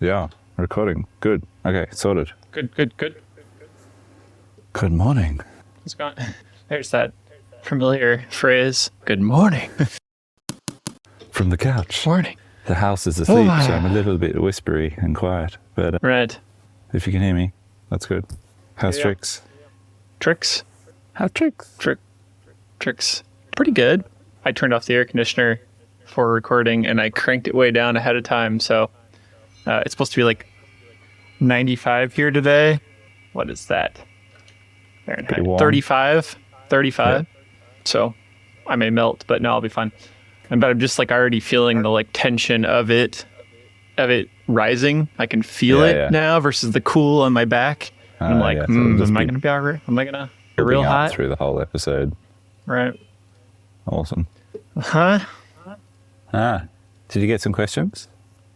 Yeah, recording. Good. Okay, sorted. Good. Good morning. It's gone. There's that familiar phrase. Good morning. From the couch. Morning. The house is asleep, Oh. so I'm a little bit whispery and quiet. But Right. if you can hear me, that's good. How's Yeah. Tricks? Tricks. How's Tricks? Tricks. Pretty good. I turned off the air conditioner for recording and I cranked it way down ahead of time. So it's supposed to be like 95 here today. What is that? Pretty Fahrenheit. warm. 35. Yeah. So I may melt, but no, I'll be fine. But I'm just like already feeling the like tension of it rising. I can feel it now versus the cool on my back. And I'm like, yeah, so it'll just am I be going to be all right? Am I going to get building real up hot? through the whole episode. Right. Awesome. Huh? Did you get some questions?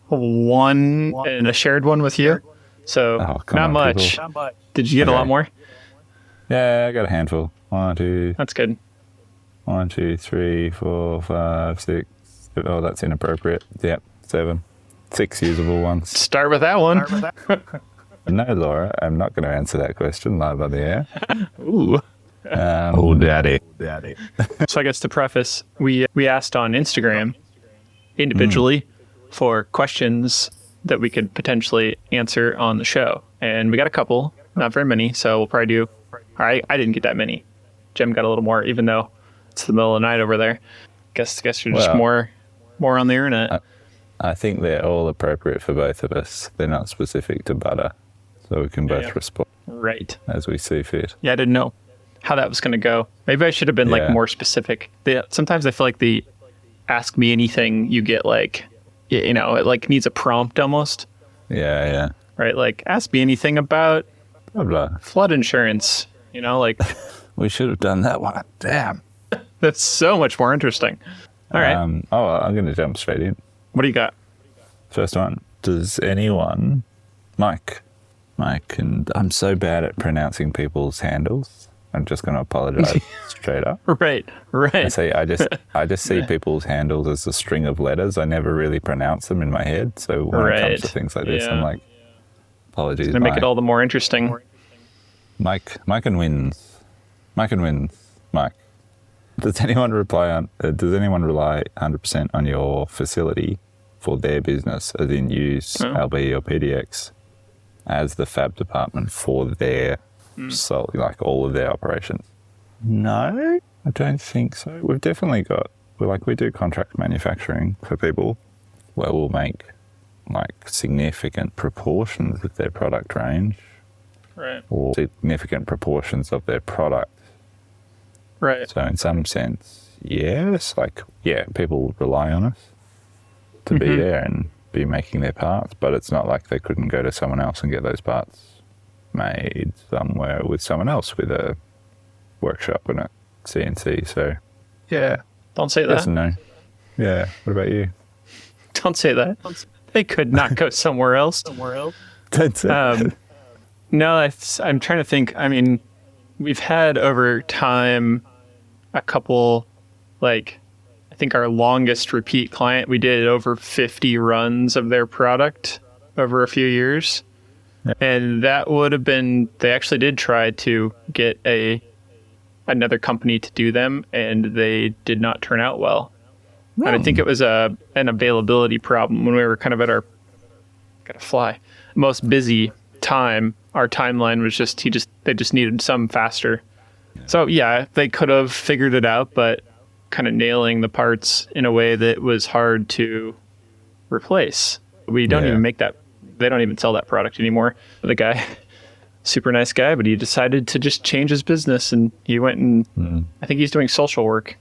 One and a shared one with you. So Oh, come not on, much. people. Did you get a lot Okay. more? Yeah, I got a handful. 1, 2, That's good. 1, 2, 3, 4, 5, 6. Oh, that's inappropriate. Yep, 7. 6 usable ones. Start with that one. No, Laura, I'm not going to answer that question live on the air. Ooh. Daddy. So I guess to preface, we asked on Instagram individually for questions that we could potentially answer on the show. And we got a couple, not very many. So we'll probably do, all right, I didn't get that many. Jem got a little more, even though it's the middle of the night over there. Guess you're just Well, more on the internet. I think they're all appropriate for both of us. They're not specific to butter. So we can both Yeah. respond Right. as we see fit. Yeah, I didn't know how that was going to go. Maybe I should have been like Yeah. more specific. Sometimes I feel like the ask me anything you get like, it like needs a prompt almost, Yeah. right? Like ask me anything about Blah, blah. flood insurance, like We should have done that one. Damn. that's so much more interesting. All right. I'm going to jump straight in. What do you got? First one. Does anyone... Mike, and I'm so bad at pronouncing people's handles. I'm just going to apologize straight up. Right. I just see people's handles as a string of letters. I never really pronounce them in my head. So when it comes to Right. things like this, Yeah. I'm like, apologies. To make it all the more interesting. Mike and wins. Mike. Does anyone rely 100% on your facility for their business, as in use LB or PDX as the fab department for their like all of their operations? No, I don't think so. We've definitely we do contract manufacturing for people where we'll make like significant proportions of their product range Right. or significant proportions of their product. Right. So in some sense, yes, people rely on us to be there and be making their parts, but it's not like they couldn't go to someone else and get those parts made somewhere with someone else with a workshop and a CNC. So yeah, Don't say yes that. and no. Yeah. What about you? Don't say that. They could not go somewhere else. That's it. No, I'm trying to think. I mean, we've had over time a couple, I think our longest repeat client, we did over 50 runs of their product over a few years. Yeah. And that would have been, they actually did try to get another company to do them, and they did not turn out well. And I think it was an availability problem when we were kind of at our most busy time. Our timeline was they just needed some faster. So yeah, they could have figured it out, but kind of nailing the parts in a way that was hard to replace. We don't even make that. They don't even sell that product anymore. The guy, super nice guy, but he decided to just change his business, and he went and I think he's doing social work,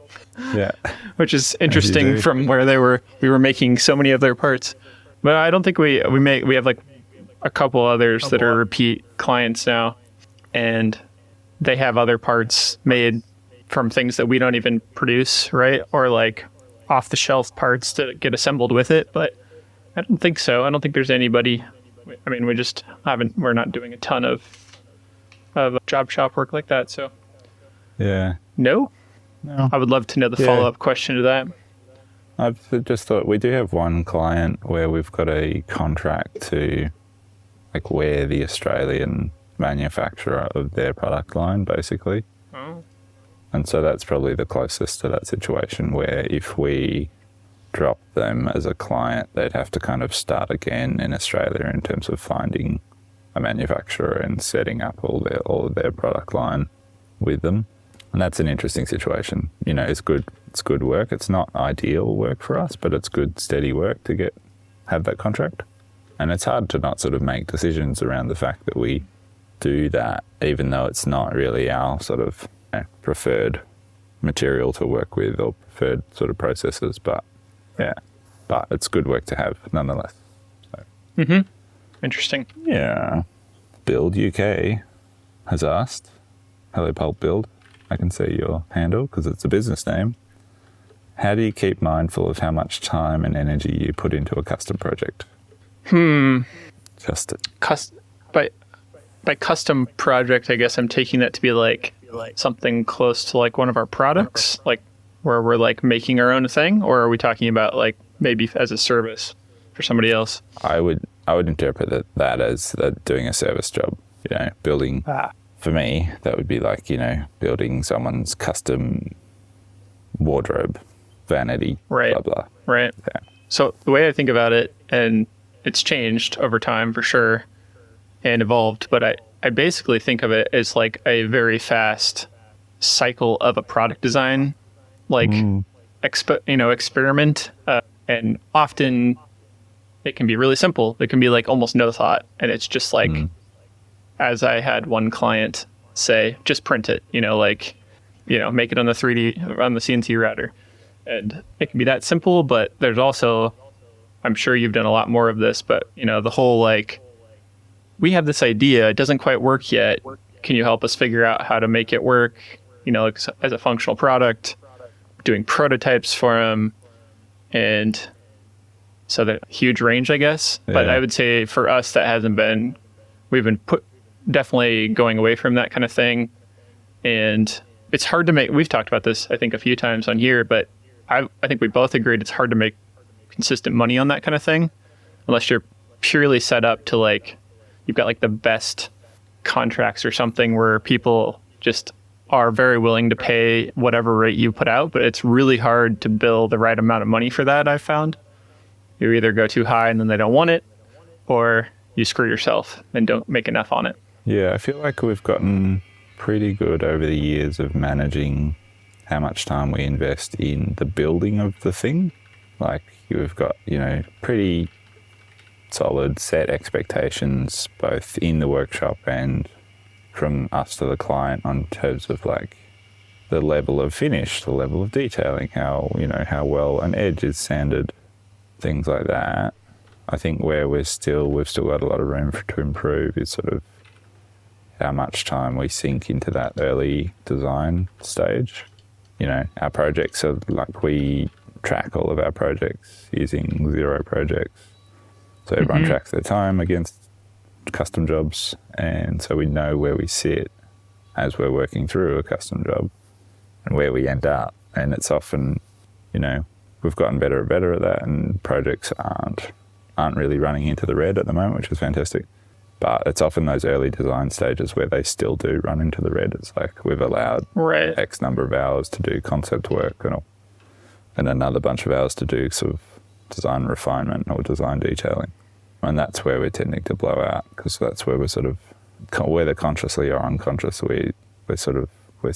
Yeah. which is interesting do. from where we were making so many of their parts. But I don't think we have like a couple others that are repeat clients now, and they have other parts made from things that we don't even produce, right? Or like off the shelf parts to get assembled with it. But I don't think so. I don't think there's anybody. I mean, we're not doing a ton of job shop work like that. So Yeah. no. No. I would love to know the Yeah. follow-up question to that. I've just thought we do have one client where we've got a contract to like we're the Australian manufacturer of their product line, basically. Oh. And so that's probably the closest to that situation where if we drop them as a client, they'd have to kind of start again in Australia in terms of finding a manufacturer and setting up all of their product line with them. And that's an interesting situation. You know, it's good work. It's not ideal work for us, but it's good, steady work to have that contract. And it's hard to not sort of make decisions around the fact that we do that, even though it's not really our sort of preferred material to work with or preferred sort of processes. But yeah, but it's good work to have nonetheless. So. Interesting. Yeah. Build UK has asked, hello Pulp Build, I can see your handle because it's a business name. How do you keep mindful of how much time and energy you put into a custom project? Just By custom project, I guess I'm taking that to be like something close to like one of our products, like where we're like making our own thing, or are we talking about like maybe as a service for somebody else? I would interpret that as doing a service job. You know, building. For me, that would be like, you know, building someone's custom wardrobe, vanity, right. blah blah. Right. Yeah. So the way I think about it, and it's changed over time for sure and evolved, but I basically think of it as like a very fast cycle of a product design, like experiment. And often it can be really simple. It can be like almost no thought. And it's just like, as I had one client say, just print it, make it on the 3D, on the CNC router. And it can be that simple, but there's also, I'm sure you've done a lot more of this, but the whole like, we have this idea, it doesn't quite work yet. Can you help us figure out how to make it work, as a functional product, doing prototypes for them. And so the huge range, I guess. Yeah. But I would say for us, we've been definitely going away from that kind of thing. And it's hard to make, we've talked about this, I think, a few times on here, but I think we both agreed it's hard to make consistent money on that kind of thing, unless you're purely set up to like, you've got like the best contracts or something where people just are very willing to pay whatever rate you put out, but it's really hard to bill the right amount of money for that, I've found. You either go too high and then they don't want it, or you screw yourself and don't make enough on it. Yeah, I feel like we've gotten pretty good over the years of managing how much time we invest in the building of the thing. Like we've got, pretty solid set expectations, both in the workshop and from us to the client on terms of like the level of finish, the level of detailing, how well an edge is sanded, things like that. I think where we've still got a lot of room to improve is sort of how much time we sink into that early design stage. Our projects are like, we track all of our projects using Xero projects. So everyone tracks their time against custom jobs. And so we know where we sit as we're working through a custom job and where we end up. And it's often, we've gotten better and better at that, and projects aren't really running into the red at the moment, which is fantastic. But it's often those early design stages where they still do run into the red. It's like we've allowed X number of hours to do concept work and another bunch of hours to do sort of design refinement or design detailing. And that's where we're tending to blow out, because that's where we're sort of, whether consciously or unconsciously, we're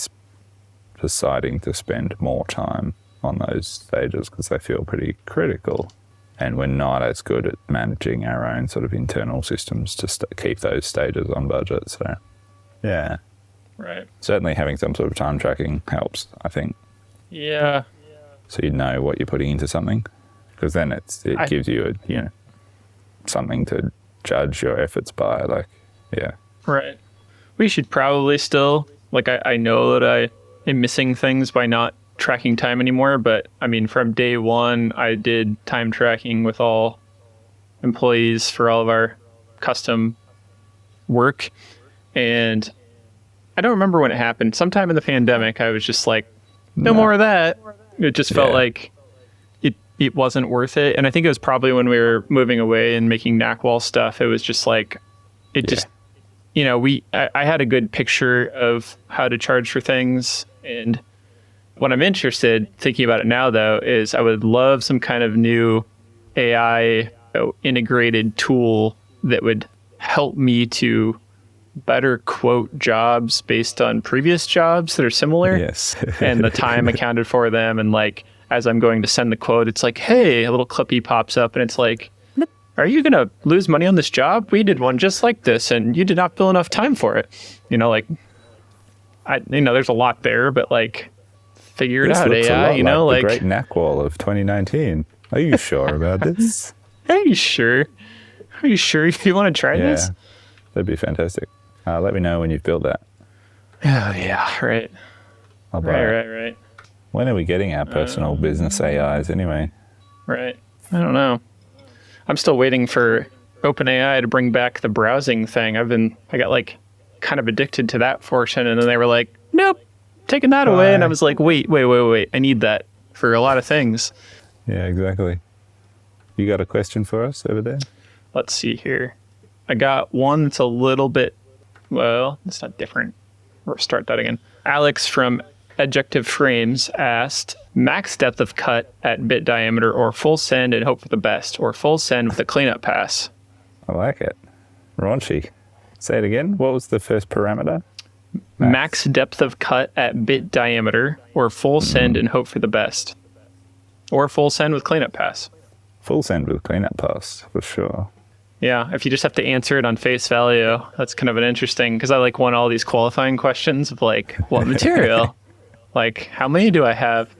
deciding to spend more time on those stages because they feel pretty critical. And we're not as good at managing our own sort of internal systems to keep those stages on budget. So, yeah. Right. Certainly having some sort of time tracking helps, I think. Yeah. So you know what you're putting into something, because then it gives you something to judge your efforts by. Like, yeah. Right. We should probably still, like, I know that I am missing things by not tracking time anymore, but I mean, from day one, I did time tracking with all employees for all of our custom work. And I don't remember when it happened. Sometime in the pandemic, I was just like, no more of that. It just felt like it wasn't worth it. And I think it was probably when we were moving away and making Knackwall stuff, it was just like, it just, you know, I had a good picture of how to charge for things. And what I'm interested, thinking about it now though, is I would love some kind of new AI integrated tool that would help me to better quote jobs based on previous jobs that are similar. Yes. And the time accounted for them. And like, as I'm going to send the quote, it's like, hey, a little clippy pops up and it's like, are you going to lose money on this job? We did one just like this and you did not bill enough time for it. You know, like, there's a lot there, but like, figure it This out, looks a AI, lot you know, like like the Great Knackwall of 2019. Are you sure about this? are you sure? Are you sure if you want to try this? That'd be fantastic. Let me know when you've built that. Oh, yeah, right. I'll buy it. Right. When are we getting our personal business AIs anyway? Right. I don't know. I'm still waiting for OpenAI to bring back the browsing thing. I got like kind of addicted to that portion, and then they were like, nope, taking that away. And I was like, wait. I need that for a lot of things. Yeah, exactly. You got a question for us over there? Let's see here. I got one that's a little bit, well, it's not different. Or start that again. Alex from Adjective Frames asked, max depth of cut at bit diameter or full send and hope for the best, or full send with a cleanup pass? I like it. Raunchy. Say it again. What was the first parameter? Max depth of cut at bit diameter or full send and hope for the best, or full send with cleanup pass? Full send with cleanup pass, for sure. Yeah, if you just have to answer it on face value, that's kind of an interesting, because I like want all these qualifying questions of like, what material? Like, how many do I have?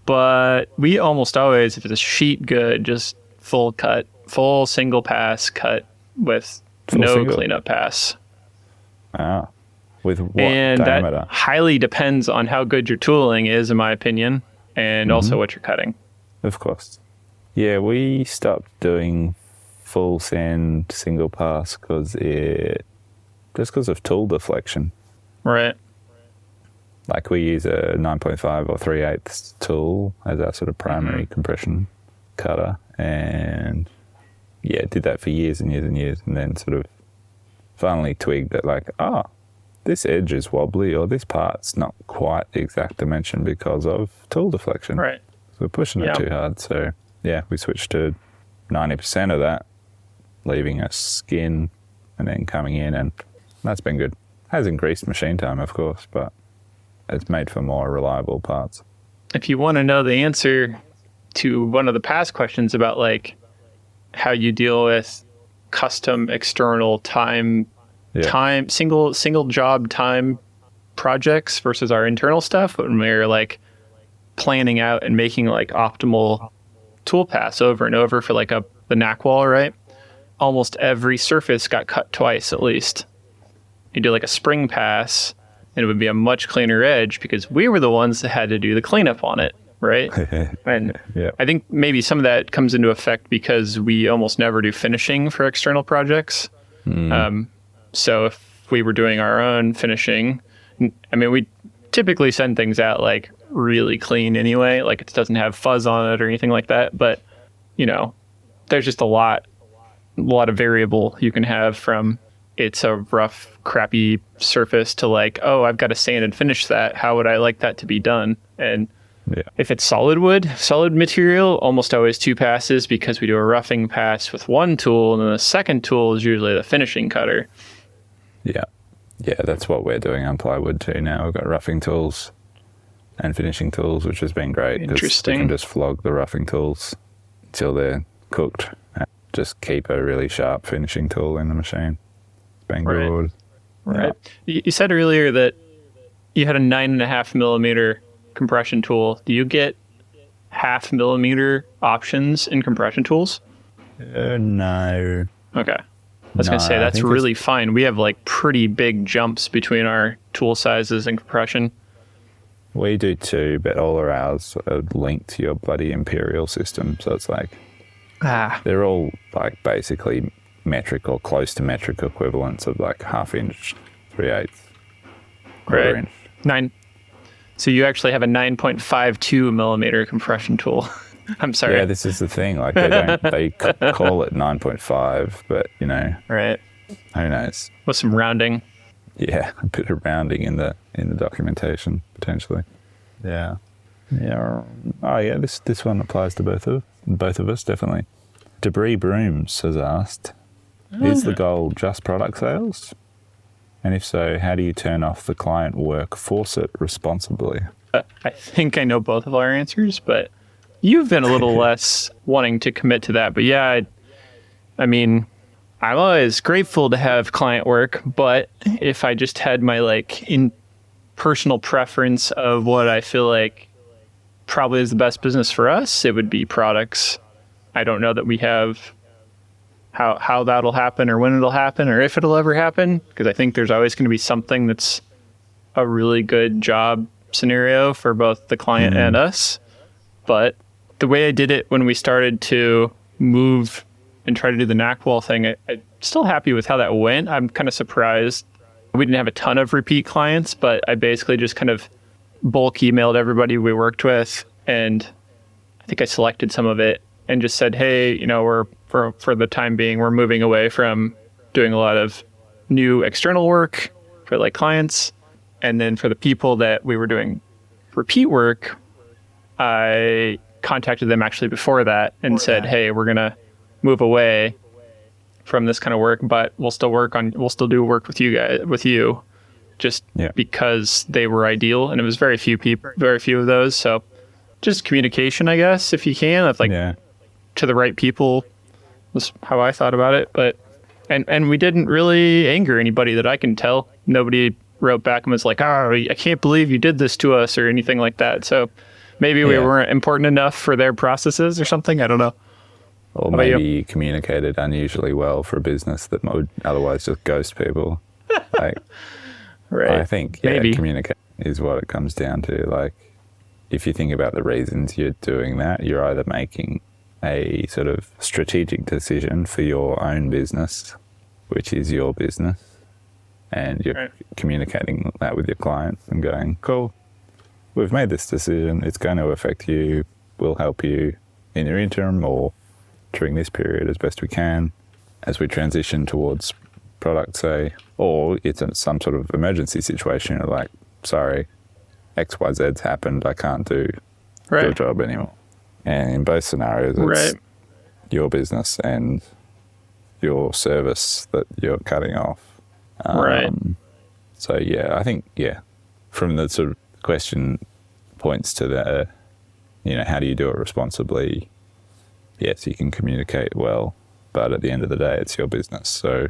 But we almost always, if it's a sheet good, just full cut, full single pass cut with no cleanup pass. Ah, with what and diameter? That highly depends on how good your tooling is, in my opinion, and also what you're cutting. Of course. Yeah, we stopped doing full send single pass because of tool deflection. Right. Like we use a 9.5 or 3/8 tool as our sort of primary compression cutter, and did that for years and years and years, and then sort of finally twigged that like, this edge is wobbly or this part's not quite the exact dimension because of tool deflection. Right. So we're pushing it too hard. So we switched to 90% of that, leaving a skin and then coming in, and that's been good. Has increased machine time, of course, but it's made for more reliable parts. If you want to know the answer to one of the past questions about like how you deal with custom external single job time projects versus our internal stuff, when we're like planning out and making like optimal tool paths over and over for like the Knackwall, right? Almost every surface got cut twice at least. You do like a spring pass, and it would be a much cleaner edge because we were the ones that had to do the cleanup on it, right? And I think maybe some of that comes into effect because we almost never do finishing for external projects. So if we were doing our own finishing, I mean, we typically send things out like really clean anyway, like it doesn't have fuzz on it or anything like that. But, there's just a lot of variable you can have from it's a rough, crappy surface to like, I've got to sand and finish that. How would I like that to be done? And if it's solid material, almost always 2 passes because we do a roughing pass with one tool, and then the second tool is usually the finishing cutter. Yeah, that's what we're doing on plywood too now. We've got roughing tools and finishing tools, which has been great. Interesting. We can just flog the roughing tools until they're cooked and just keep a really sharp finishing tool in the machine. Been good. Right. You said earlier that you had a 9.5 millimeter compression tool. Do you get 0.5 millimeter options in compression tools? No. Okay. I was going to say, that's really fine. We have like pretty big jumps between our tool sizes and compression. We do too, but all of ours are linked to your bloody Imperial system. So it's like, they're all like basically metric or close to metric equivalents of like 1/2 inch, 3/8, quarter inch. So you actually have a 9.52 millimeter compression tool. I'm sorry. Yeah, this is the thing. Like they call it 9.5, but Right. who knows? With some rounding. Yeah, a bit of rounding in the documentation potentially. Yeah. Yeah. Oh yeah, this one applies to both of us definitely. Debris Brooms has asked, is the goal just product sales? And if so, how do you turn off the client work, force it responsibly? I think I know both of our answers, but you've been a little less wanting to commit to that. But yeah, I mean, I'm always grateful to have client work, but if I just had my in personal preference of what I feel like probably is the best business for us, it would be products. I don't know that we have how that'll happen or when it'll happen or if it'll ever happen, because I think there's always going to be something that's a really good job scenario for both the client and us. But the way I did it when we started to move and try to do the NACWAL thing, I'm still happy with how that went. I'm kind of surprised. We didn't have a ton of repeat clients, but I basically just kind of bulk emailed everybody we worked with, and I think I selected some of it and just said, hey, we're for the time being, we're moving away from doing a lot of new external work for clients. And then for the people that we were doing repeat work, I contacted them actually before that and said, hey, we're going to move away from this kind of work, but we'll still do work with you just because they were ideal. And it was very few of those. So just communication, I guess, if you can, of to the right people was how I thought about it. But, and we didn't really anger anybody that I can tell. Nobody wrote back and was like, oh, I can't believe you did this to us or anything like that. So maybe we weren't important enough for their processes or something. I don't know. Or maybe you communicated unusually well for a business that would otherwise just ghost people. Right. I think maybe communicate is what it comes down to. If you think about the reasons you're doing that, you're either making a sort of strategic decision for your own business, which is your business, and you're communicating that with your clients and going, cool, we've made this decision, it's going to affect you, we'll help you in your interim or during this period as best we can as we transition towards product, say, or it's some sort of emergency situation, you're like, sorry, XYZ's happened, I can't do your job anymore. And in both scenarios, it's your business and your service that you're cutting off. So, I think, from the sort of question points to the, how do you do it responsibly? Yes, you can communicate well, but at the end of the day, it's your business. So,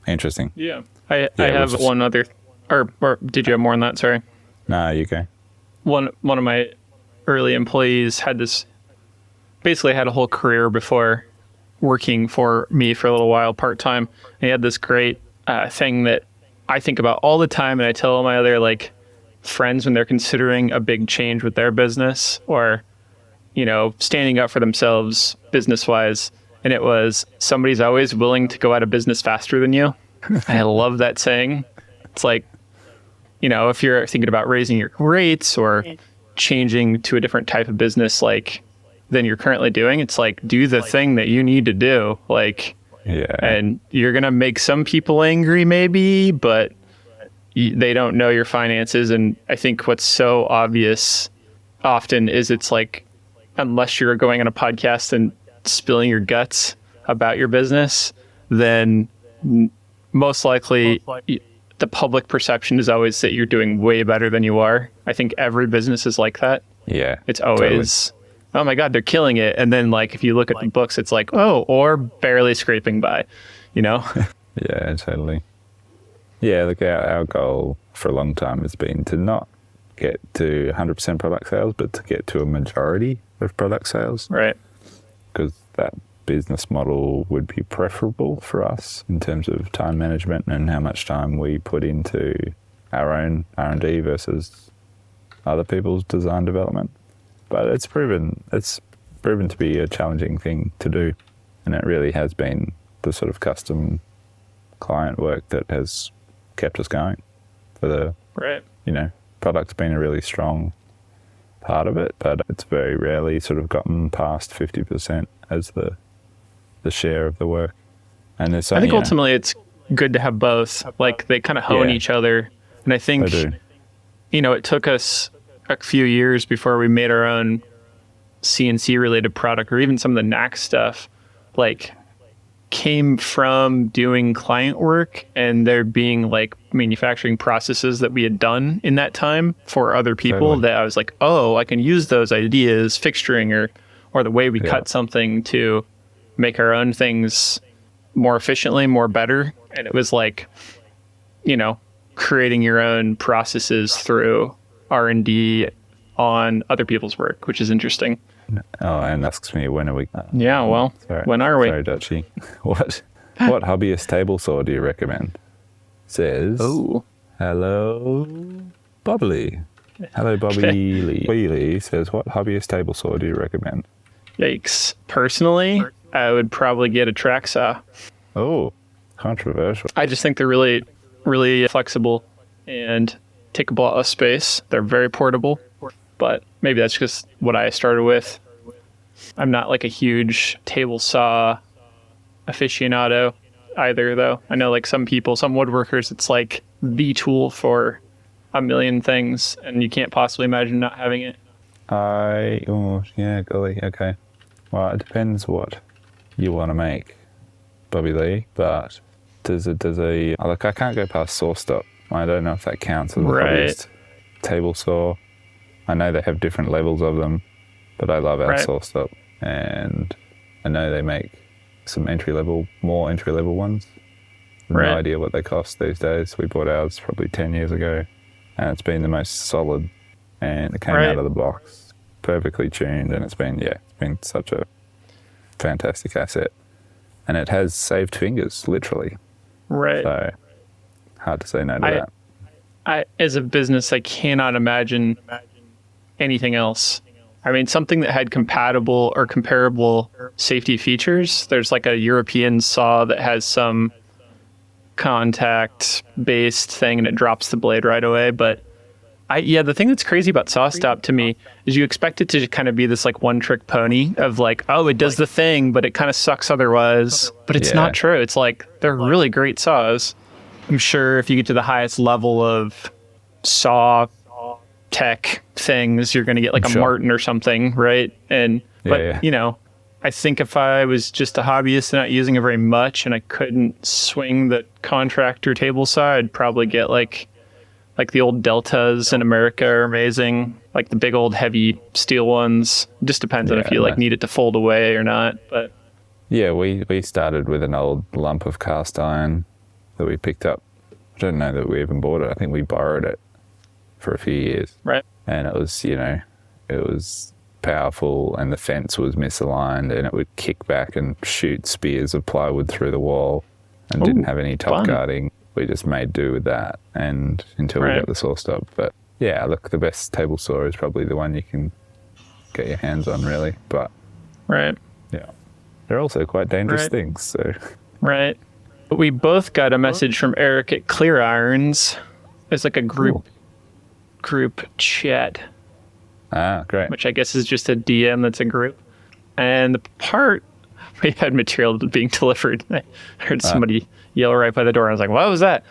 interesting. Yeah. I have one other, or did you have more on that? Sorry. No, you go. One of my early employees had a whole career before working for me for a little while part-time. He had this great thing that I think about all the time, and I tell my other friends when they're considering a big change with their business or standing up for themselves business-wise. And it was, somebody's always willing to go out of business faster than you. I love that saying. It's if you're thinking about raising your rates or changing to a different type of business than you're currently doing, it's do the thing that you need to do. And you're going to make some people angry maybe, but they don't know your finances. And I think what's so obvious often is it's unless you're going on a podcast and spilling your guts about your business, then most likely the public perception is always that you're doing way better than you are. I think every business is like that. Yeah. It's always, oh my God, they're killing it. And then if you look at the books, it's or barely scraping by, Yeah, totally. Yeah, look, our goal for a long time has been to not get to 100% product sales, but to get to a majority of product sales. Right. Because that business model would be preferable for us in terms of time management and how much time we put into our own R&D versus other people's design development. But it's proven to be a challenging thing to do, and it really has been the sort of custom client work that has kept us going for the product's been a really strong part of it, but it's very rarely sort of gotten past 50% as the share of the work. And there's I think ultimately it's good to have both. Like they kind of hone each other. And I think, it took us a few years before we made our own CNC related product, or even some of the Knack stuff, like came from doing client work and there being like manufacturing processes that we had done in that time for other people that I was like, oh, I can use those ideas, fixturing or the way we cut something to make our own things more efficiently, more better. And it was like, creating your own processes through R&D on other people's work, which is interesting. Oh, and asks me, when are we? When are we? Sorry, Dutchy. What hobbyist table saw do you recommend? Says, hello, Bobbly. Hello, Bobby Lee. Bobby Lee says, what hobbyist table saw do you recommend? Yikes. Personally, I would probably get a track saw. Oh, controversial. I just think they're really, really flexible and take up a lot of space. They're very portable, but maybe that's just what I started with. I'm not like a huge table saw aficionado either, though. I know like some woodworkers, it's like the tool for a million things, and you can't possibly imagine not having it. Golly, okay. Well, it depends what you want to make, Bobby Lee, but look, I can't go past SawStop. I don't know if that counts as a hobbyist table saw. I know they have different levels of them, but I love our SawStop, and I know they make some more entry level ones. No idea what they cost these days. We bought ours probably 10 years ago, and it's been the most solid, and it came out of the box perfectly tuned, and it's been such a fantastic asset, and it has saved fingers, literally. Right. So hard to say no to that. I, as a business, I cannot imagine anything else. I mean, something that had compatible or comparable safety features. There's like a European saw that has some contact-based thing and it drops the blade right away. But the thing that's crazy about SawStop to me is you expect it to kind of be this like one-trick pony of like, oh, it does the thing, but it kind of sucks otherwise. But it's not true. It's like they're really great saws. I'm sure if you get to the highest level of saw tech things, you're going to get like a Martin or something, right? I think if I was just a hobbyist and not using it very much and I couldn't swing the contractor table saw, I'd probably get like the old Deltas in America are amazing, like the big old heavy steel ones. Just depends on if you like need it to fold away or not. But we started with an old lump of cast iron that we picked up. I don't know that we even bought it. I think we borrowed it for a few years. Right. And it was powerful, and the fence was misaligned, and it would kick back and shoot spears of plywood through the wall, and didn't have any top guarding. We just made do with that, and until we got the SawStop. But look, the best table saw is probably the one you can get your hands on, really. But they're also quite dangerous things. So we both got a message from Eric at Clear Irons. It's like a group chat. Great. Which I guess is just a DM that's a group. And the part we had material being delivered. I heard somebody yell right by the door. I was like, what was that?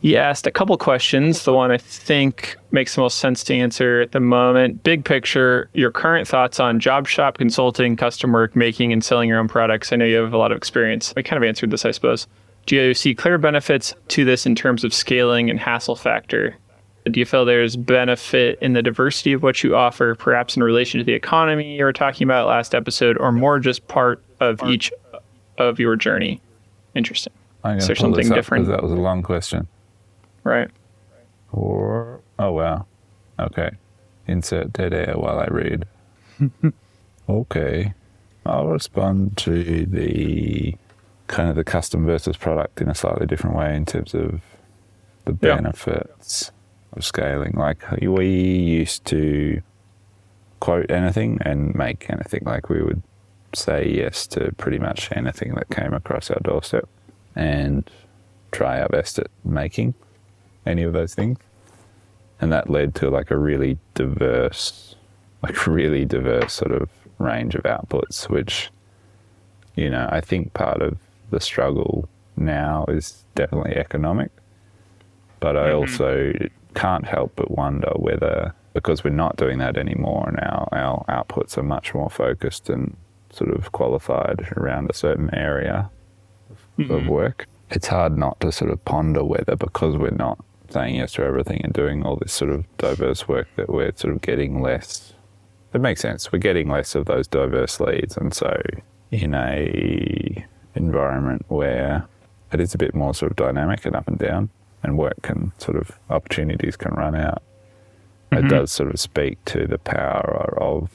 He asked a couple questions. The one I think makes the most sense to answer at the moment. Big picture, your current thoughts on job shop consulting, custom work, making and selling your own products. I know you have a lot of experience. We kind of answered this, I suppose. Do you see clear benefits to this in terms of scaling and hassle factor? Do you feel there's benefit in the diversity of what you offer, perhaps in relation to the economy you were talking about last episode, or more just part of each of your journey? Interesting. Is there something different? That was a long question. Right. Oh, wow. Okay. Insert dead air while I read. Okay. I'll respond to the kind of the custom versus product in a slightly different way in terms of the benefits of scaling. Like, we used to quote anything and make anything. Like, we would say yes to pretty much anything that came across our doorstep and try our best at making any of those things. And that led to like a really diverse like really diverse sort of range of outputs, which, you know, I think part of the struggle now is definitely economic. But I also can't help but wonder whether, because we're not doing that anymore and our outputs are much more focused and sort of qualified around a certain area of work, it's hard not to sort of ponder whether, because we're not saying yes to everything and doing all this sort of diverse work, that we're sort of getting less. It makes sense. We're getting less of those diverse leads. And so in a environment where it is a bit more sort of dynamic and up and down, and work can sort of, opportunities can run out, it does sort of speak to the power of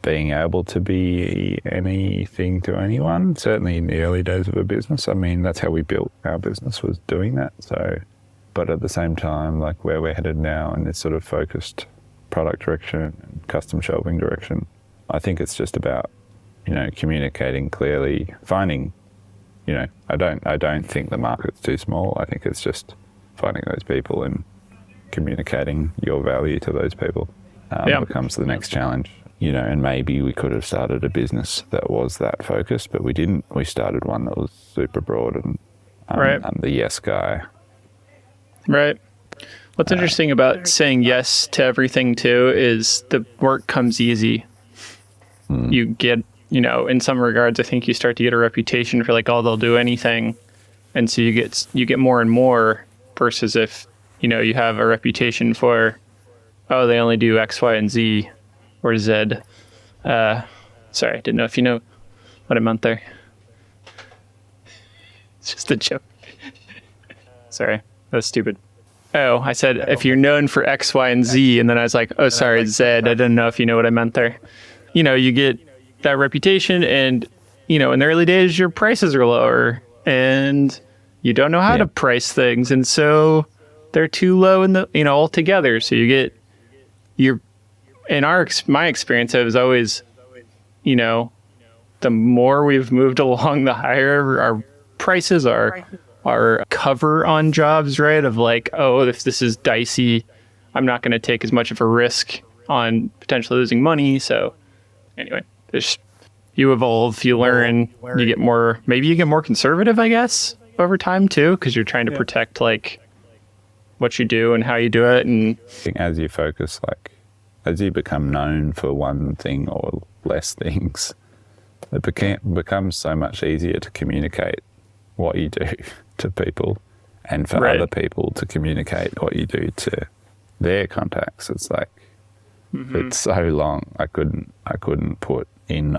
being able to be anything to anyone, certainly in the early days of a business. I mean, that's how we built our business, was doing that. So, but at the same time, like where we're headed now in this sort of focused product direction and custom shelving direction, I think it's just about, you know, communicating clearly, finding, you know, I don't think the market's too small. I think it's just finding those people and communicating your value to those people becomes the next challenge. You know, and maybe we could have started a business that was that focused, but we didn't. We started one that was super broad and I'm the yes guy. Right. What's interesting about saying yes to everything too is the work comes easy. You get, you know, in some regards, I think you start to get a reputation for like, oh, they'll do anything. And so you get more and more, versus if, you know, you have a reputation for, oh, they only do X, Y, and Z or Z. Sorry, I didn't know if you know what I meant there. It's just a joke. Sorry, that was stupid. Oh, I said if you're known for X, Y, and Z, and then I was like, oh, sorry, Z. I didn't know if you know what I meant there. You know, you get that reputation, and, you know, in the early days, your prices are lower, and you don't know how to price things, and so they're too low in the, you know, altogether. So you get my experience, it was always, you know, the more we've moved along, the higher our prices are. Our cover on jobs, right? Of like, oh, if this is dicey, I'm not going to take as much of a risk on potentially losing money. So anyway, you evolve, you learn, you get more, maybe you get more conservative, I guess, over time too, because you're trying to protect like what you do and how you do it. And as you focus, like as you become known for one thing or less things, it becomes so much easier to communicate what you do to people, and for other people to communicate what you do to their contacts. It's like, it's so long. I couldn't put in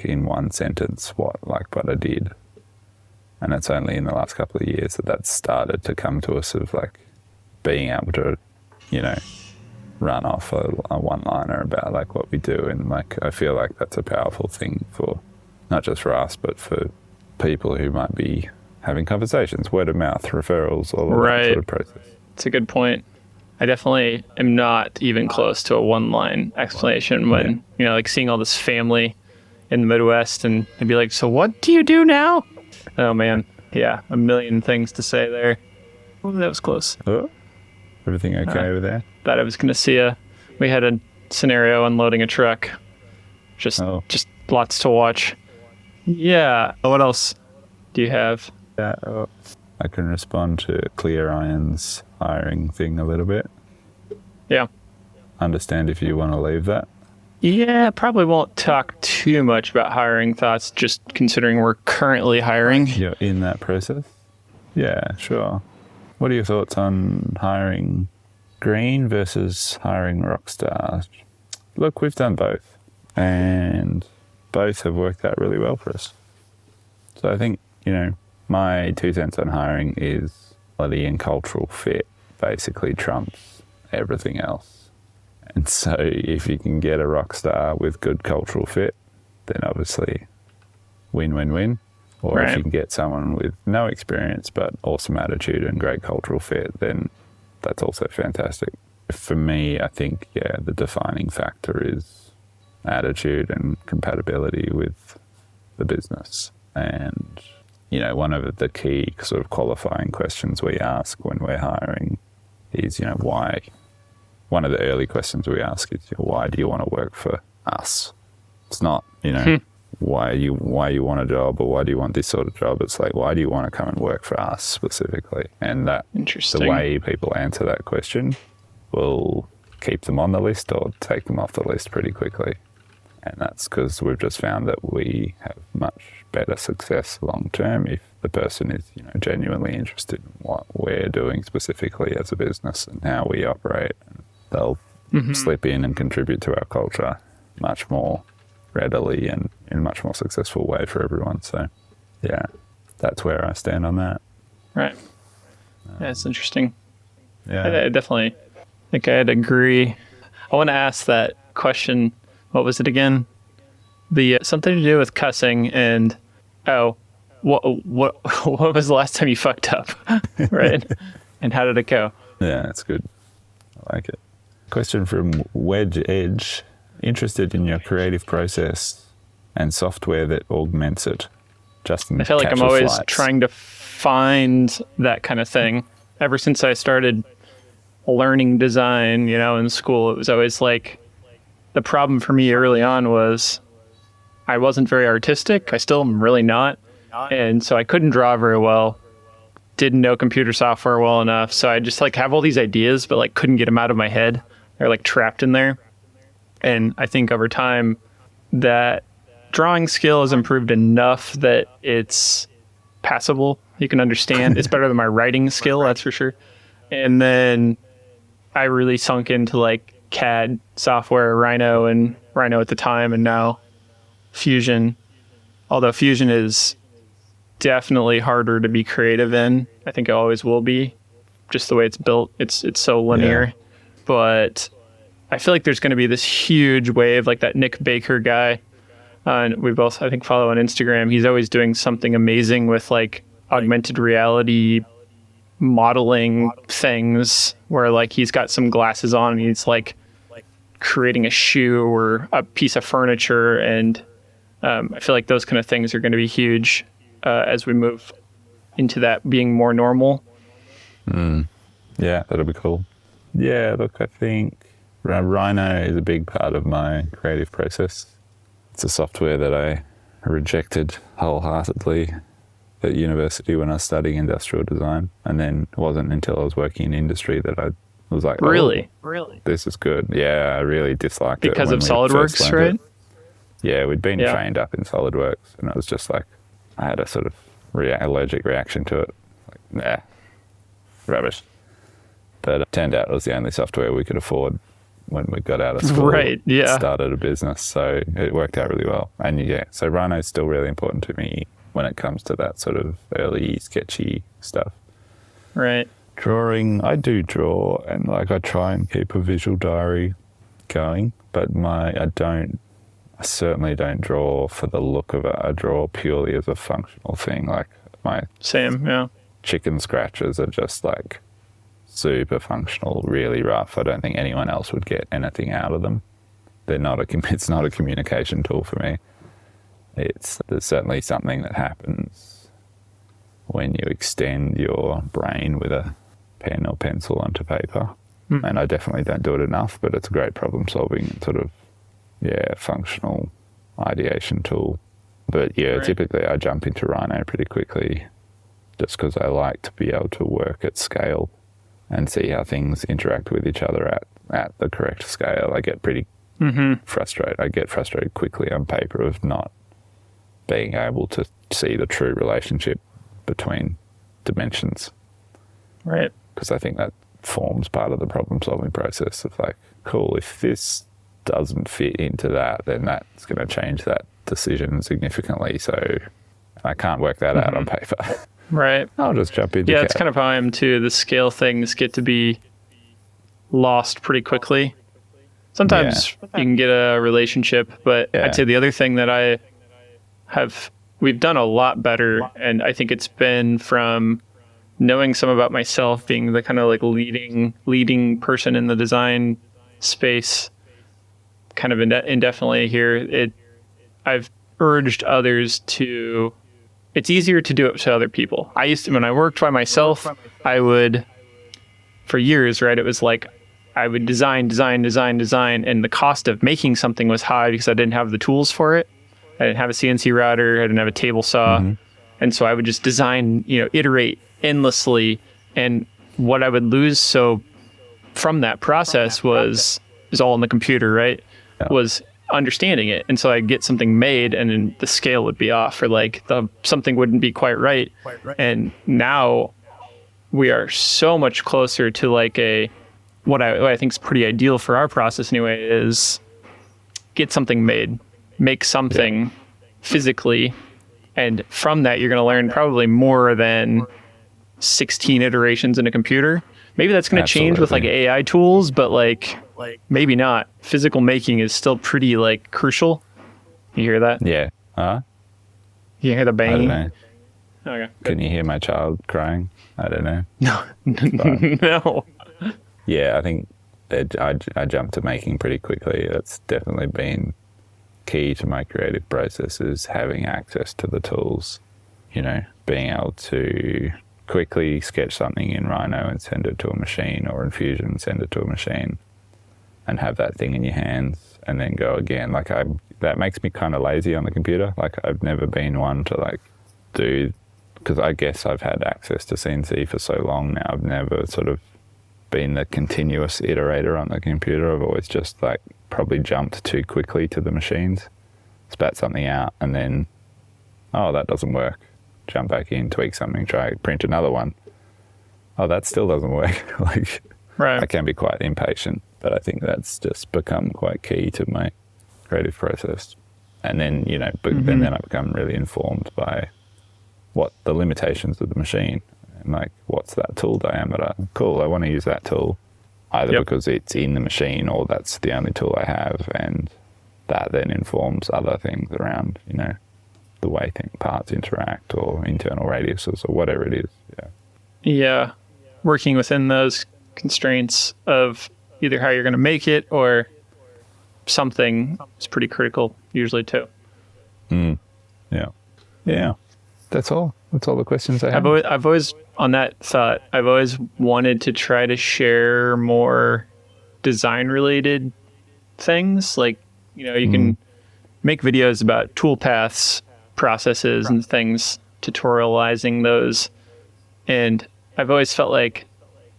in one sentence what I did. And it's only in the last couple of years that's started to come to us of like being able to, you know, run off a one-liner about like what we do. And like, I feel like that's a powerful thing for not just for us, but for people who might be having conversations, word of mouth, referrals, all of that sort of process. It's a good point. I definitely am not even close to a one-line explanation when, you know, like seeing all this family in the Midwest and I'd be like, so what do you do now? Oh man. Yeah. A million things to say there. Oh, that was close. Oh, everything okay over there? Thought I was going to see we had a scenario unloading a truck. Just lots to watch. Yeah. What else do you have? I can respond to Clear Iron's hiring thing a little bit. Yeah. Understand if you want to leave that. Yeah, probably won't talk too much about hiring thoughts, just considering we're currently hiring. You're in that process? Yeah, sure. What are your thoughts on hiring Green versus hiring Rockstar? Look, we've done both, and both have worked out really well for us. So I think, you know, my 2 cents on hiring is quality and cultural fit basically trumps everything else. And so if you can get a rock star with good cultural fit, then obviously win-win-win. Or if you can get someone with no experience but awesome attitude and great cultural fit, then that's also fantastic. For me, I think, the defining factor is attitude and compatibility with the business. And, you know, one of the key sort of qualifying questions we ask when we're hiring is, you know, why one of the early questions we ask is, why do you want to work for us? It's not, why you want a job or why do you want this sort of job? It's like, why do you want to come and work for us specifically? And that the way people answer that question will keep them on the list or take them off the list pretty quickly. And that's because we've just found that we have much better success long term if the person is, genuinely interested in what we're doing specifically as a business and how we operate. And they'll slip in and contribute to our culture much more readily and in a much more successful way for everyone. So, yeah, that's where I stand on that. Right. Yeah, it's interesting. Yeah, I definitely think I'd agree. I want to ask that question. What was it again? The something to do with cussing and what was the last time you fucked up, right? And how did it go? Yeah, it's good. I like it. Question from Wedge Edge. Interested in your creative process and software that augments it. Justin, I feel like I'm always trying to find that kind of thing. Ever since I started learning design, in school, it was always like the problem for me early on was I wasn't very artistic. I still am really not. And so I couldn't draw very well. Didn't know computer software well enough. So I just have all these ideas, but couldn't get them out of my head. They're trapped in there. And I think over time that drawing skill has improved enough that it's passable. You can understand. It's better than my writing skill, that's for sure. And then I really sunk into CAD software, Rhino at the time, and now Fusion. Although Fusion is definitely harder to be creative in. I think it always will be, just the way it's built. It's so linear. Yeah. But I feel like there's going to be this huge wave, like that Nick Baker guy. And we both, I think, follow on Instagram. He's always doing something amazing with augmented reality modeling things where he's got some glasses on and he's creating a shoe or a piece of furniture. And I feel like those kind of things are going to be huge as we move into that being more normal. Yeah, that'll be cool. Yeah, look, I think Rhino is a big part of my creative process. It's a software that I rejected wholeheartedly at university when I was studying industrial design. And then it wasn't until I was working in industry that I was like, Really? This is good. Yeah, I really disliked it. Because of SolidWorks, right? Yeah, we'd been trained up in SolidWorks and it was just I had a sort of allergic reaction to it. Nah, rubbish. But it turned out it was the only software we could afford when we got out of school. Right, yeah. Started a business, so it worked out really well. And so Rhino is still really important to me when it comes to that sort of early sketchy stuff. Right. Drawing, I do draw and I try and keep a visual diary going, but I certainly don't draw for the look of it. I draw purely as a functional thing. My same, yeah. Chicken scratches are just super functional, really rough. I don't think anyone else would get anything out of them. It's not a communication tool for me. There's certainly something that happens when you extend your brain with a pen or pencil onto paper. And I definitely don't do it enough, but it's a great problem solving and sort of, functional ideation tool. But right. Typically I jump into Rhino pretty quickly just because I like to be able to work at scale and see how things interact with each other at the correct scale. I get pretty frustrated. I get frustrated quickly on paper of not being able to see the true relationship between dimensions. Right. Because I think that forms part of the problem-solving process of cool, if this doesn't fit into that, then that's going to change that decision significantly. So I can't work that out on paper. Right. I'll just jump into it's kind of how I am too. The scale things get to be lost pretty quickly. Sometimes you can get a relationship, but I'd say the other thing that we've done a lot better, and I think it's been from knowing some about myself, being the kind of leading person in the design space, kind of indefinitely here. I've urged others to. It's easier to do it to other people. When I worked by myself, I would, for years, right, it was I would design, and the cost of making something was high because I didn't have the tools for it. I didn't have a CNC router, I didn't have a table saw. And so I would just design, iterate endlessly. And what I would lose from that process is all in the computer, right? Yeah. Was understanding it. And so I'd get something made and then the scale would be off, or like something wouldn't be quite right. And now we are so much closer to like what I think is pretty ideal for our process anyway, is get something made, make something physically. And from that, you're going to learn probably more than 16 iterations in a computer. Maybe that's going to change with like AI tools, but like maybe not. Physical making is still pretty like crucial. You hear that? Yeah. You hear the banging? I don't know. Okay. Can you hear my child crying? I don't know. No. No. Yeah, I think I jumped to making pretty quickly. That's definitely been key to my creative process, is having access to the tools, being able to quickly sketch something in Rhino and send it to a machine, or in Fusion and send it to a machine, and have that thing in your hands and then go again. Like that makes me kind of lazy on the computer. Like I've never been one to like do, because I guess I've had access to CNC for so long now. I've never sort of been the continuous iterator on the computer. I've always just like probably jumped too quickly to the machines, spat something out, and then, oh, that doesn't work. Jump back in, tweak something, try print another one. Oh, that still doesn't work. Like, right. I can be quite impatient, but I think that's just become quite key to my creative process. And then, then I become really informed by what the limitations of the machine, and like, what's that tool diameter? Cool, I want to use that tool, either because it's in the machine or that's the only tool I have, and that then informs other things around, the way parts interact, or internal radiuses, or whatever it is. Yeah. Working within those constraints of either how you're going to make it or something is pretty critical usually too. Yeah. That's all the questions I have. I've always, on that thought, I've always wanted to try to share more design related things. Like, you can make videos about tool paths, processes and things, tutorializing those. And I've always felt like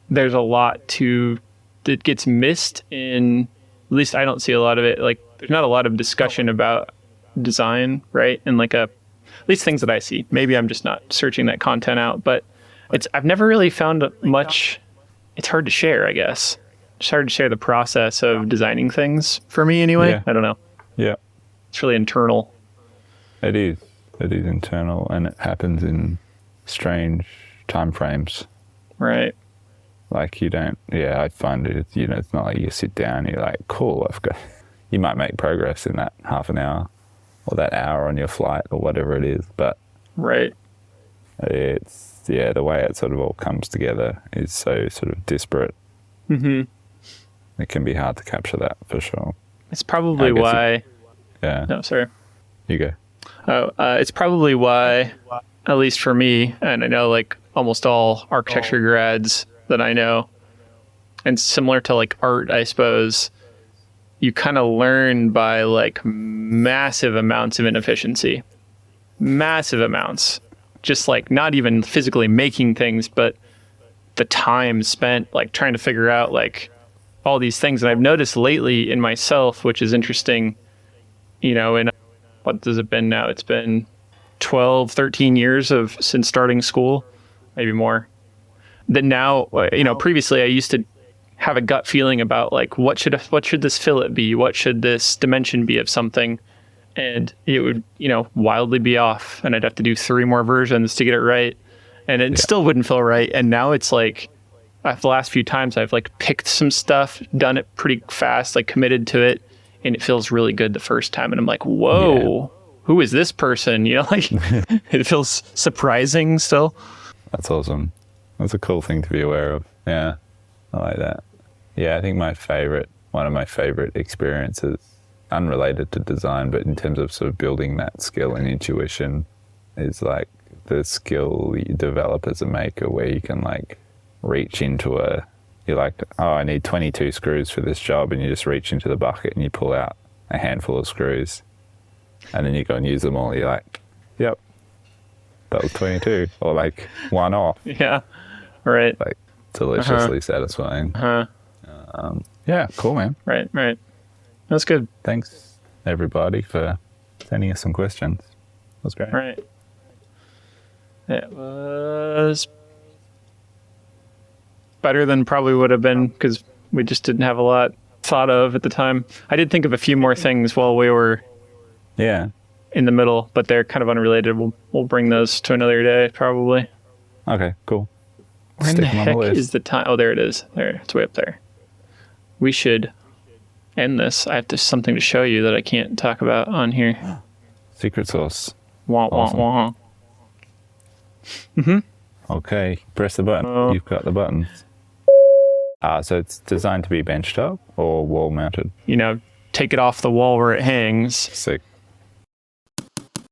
there's a lot that gets missed in, at least I don't see a lot of it. Like, there's not a lot of discussion about design, right? And like at least things that I see. Maybe I'm just not searching that content out, but I've never really found much. It's hard to share, I guess. It's hard to share the process of designing things for me anyway. Yeah. I don't know. Yeah. It's really internal. It is internal, and it happens in strange time frames. Right. Like I find it, it's not like you sit down and you're like, cool, you might make progress in that half an hour or that hour on your flight or whatever it is. But right. It's, the way it sort of all comes together is so sort of disparate. It can be hard to capture that for sure. It's probably why. Yeah. No, sorry. You go. It's probably why, at least for me, and I know like almost all architecture grads that I know, and similar to like art, I suppose, you kind of learn by like massive amounts of inefficiency. Massive amounts. Just like not even physically making things, but the time spent like trying to figure out like all these things. And I've noticed lately in myself, which is interesting, in what has it been now? It's been 12, 13 years since starting school, maybe more. That now, previously I used to have a gut feeling about like, what should this fillet be? What should this dimension be of something? And it would, wildly be off, and I'd have to do 3 more versions to get it right. And it still wouldn't feel right. And now it's like, the last few times I've like picked some stuff, done it pretty fast, like committed to it, and it feels really good the first time. And I'm like, whoa, who is this person? Like it feels surprising still. That's awesome. That's a cool thing to be aware of. Yeah, I like that. Yeah, I think one of my favorite experiences, unrelated to design, but in terms of sort of building that skill and intuition, is like the skill you develop as a maker, where you can like reach into a you're like, oh, I need 22 screws for this job, and you just reach into the bucket and you pull out a handful of screws, and then you go and use them all. You're like, yep, that was 22, or like one off. Yeah. Right. Like deliciously satisfying. Yeah, cool, man. Right. That's good. Thanks everybody for sending us some questions. That was great. Right. It was better than probably would have been because we just didn't have a lot thought of at the time. I did think of a few more things while we were in the middle, but they're kind of unrelated. We'll bring those to another day probably. Okay, cool. Where in the heck is the time? Oh, there it is. There, it's way up there. We should end this. I have something to show you that I can't talk about on here. Secret sauce. Wah, Awesome. wah, wah. Okay, press the button. Oh. You've got the buttons. So it's designed to be benched up or wall mounted? Take it off the wall where it hangs. Sick.